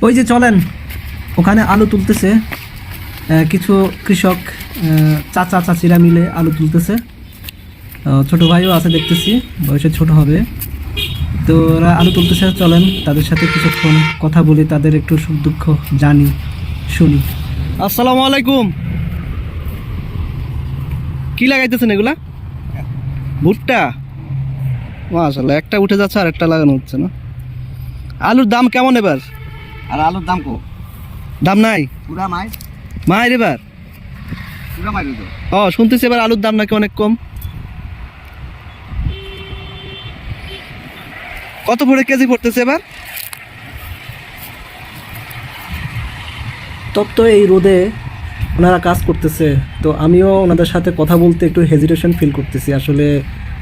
ওই যে চলেন, ওখানে আলু তুলতেছে কিছু কৃষক, চাচা চাচিরা মিলে আলু তুলতেছে। ছোট ভাইও আছে দেখতেছি, বয়সে ছোট হবে। তো ওরা আলু তুলতেছে, চলেন তাদের সাথে কিছুক্ষণ কথা বলি, তাদের একটু সুখ দুঃখ জানি, শুনি। আসসালামু আলাইকুম। কি লাগাইতেছেন এগুলা? ভুট্টা। মাশাআল্লাহ, একটা উঠে যাচ্ছে আর একটা লাগানো হচ্ছে না। আলুর দাম কেমন এবার? আর আলুর দাম কো? দাম নাই? পুরা মাই মায়ের এবার? পুরা মাই তো। শুনতেছি এবার আলুর দাম নাকি অনেক কম। কত করে কেজি পড়তেছে এবার? তপ্ত এই রোদে ওনারা কাজ করতেছে, তো আমিও ওনাদের সাথে কথা বলতে একটু হেজিটেশন ফিল করতেছি। আসলে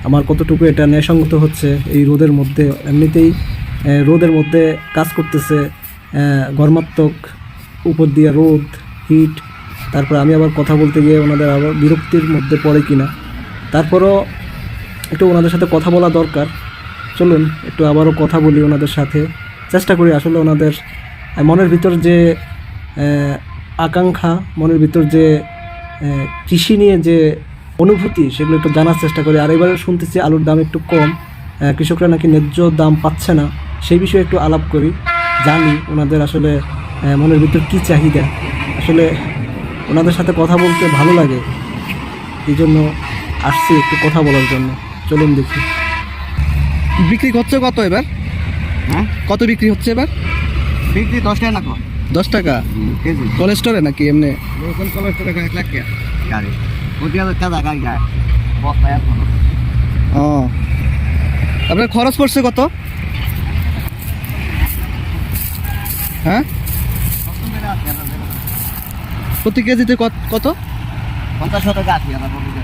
আমার কতটুকু এটা ন্যায়সঙ্গত হচ্ছে এই রোদের মধ্যে। এমনিতেই রোদের মধ্যে কাজ করতেছে, গরমাত্মক উপর দিয়ে রোদ, হিট, তারপর আমি আবার কথা বলতে গিয়ে ওনাদের আবার বিরক্তির মধ্যে পড়ে কিনা। তারপরও একটু ওনাদের সাথে কথা বলা দরকার। চলুন একটু আবারও কথা বলি ওনাদের সাথে, চেষ্টা করি আসলে ওনাদের মনের ভিতর যে আকাঙ্ক্ষা, মনের ভিতর যে কৃষি নিয়ে যে অনুভূতি, সেগুলো একটু জানার চেষ্টা করি। আর এবারে শুনতেছি আলুর দাম একটু কম, কৃষকরা নাকি ন্যায্য দাম পাচ্ছে না, সেই বিষয়ে একটু আলাপ করি, জানি ওনাদের আসলে মনের ভিতর কী চাহিদা। আসলে ওনাদের সাথে কথা বলতে ভালো লাগে, এই জন্য আসছি একটু কথা বলার জন্য। চলুন দেখি বিক্রি হচ্ছে কত এবার। হ্যাঁ, কত বিক্রি হচ্ছে এবার? বিক্রি 10 টাকা না কো? 10 টাকা কেজি। কোলেস্টোরে নাকি এমনি? লোকাল কোলেস্টোরে 1 লাখ টাকা গাড়ি। ওই আর কাদা গাড়ি যায় বস্তা এত। আপনার খরচ পড়ছে কত? হ্যাঁ, প্রতি কেজিতে কত? 50 শতকে 80,000 বলতে।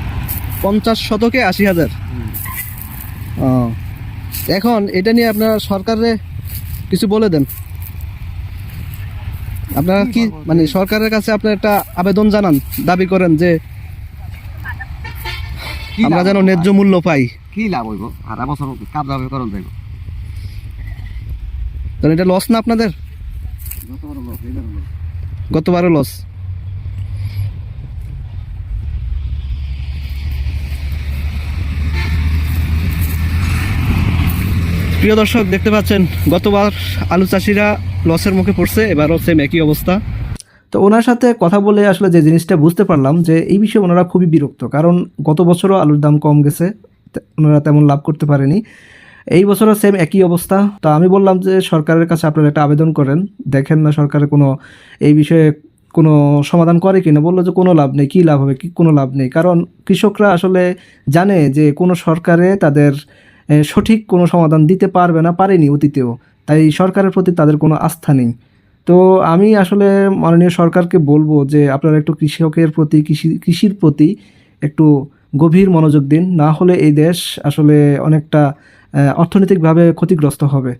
50 শতকে 80,000। এখন এটা নিয়ে আপনারা সরকারে কিছু বলে দেন। আপনারা কি মানে সরকারের কাছে আপনার একটা আবেদন জানান, দাবি করেন যে আমরা যেন ন্যায্য মূল্য পাই। কি লাভ হইব? আর বছর কাজ যাবে করন যাইব। তাহলে এটা লস না আপনাদের? গতবারও লস। প্রিয় দর্শক, দেখতে পাচ্ছেন গতবার আলু চাষিরা লসের মুখে পড়ছে, এবারও সেম একই অবস্থা। তো ওনার সাথে কথা বলে আসলে যে জিনিসটা বুঝতে পারলাম যে এই বিষয়ে ওনারা খুবই বিরক্ত, কারণ গত বছরও আলুর দাম কম গেছে, ওনারা তেমন লাভ করতে পারেনি। এই বছরও সেম একই অবস্থা। তো আমি বললাম যে সরকারের কাছে আপনারা একটা আবেদন করেন, দেখেন না সরকারের কোনো এই বিষয়ে কোনো সমাধান করে কিনা। বললো যে কোনো লাভ নেই, কী লাভ হবে, কি কোনো লাভ নেই, কারণ কৃষকরা আসলে জানে যে কোনো সরকারে তাদের সঠিক কোনো সমাধান দিতে পারবে না, পারেনি অতীতেও, তাই সরকারের প্রতি তাদের কোনো আস্থা নেই। তো আমি আসলে মাননীয় সরকারকে বলবো যে আপনারা একটু কৃষকের প্রতি, কৃষির প্রতি একটু গভীর মনোযোগ দিন, না হলে এই দেশ আসলে অনেকটা অর্থনৈতিকভাবে ক্ষতিগ্রস্ত হবে।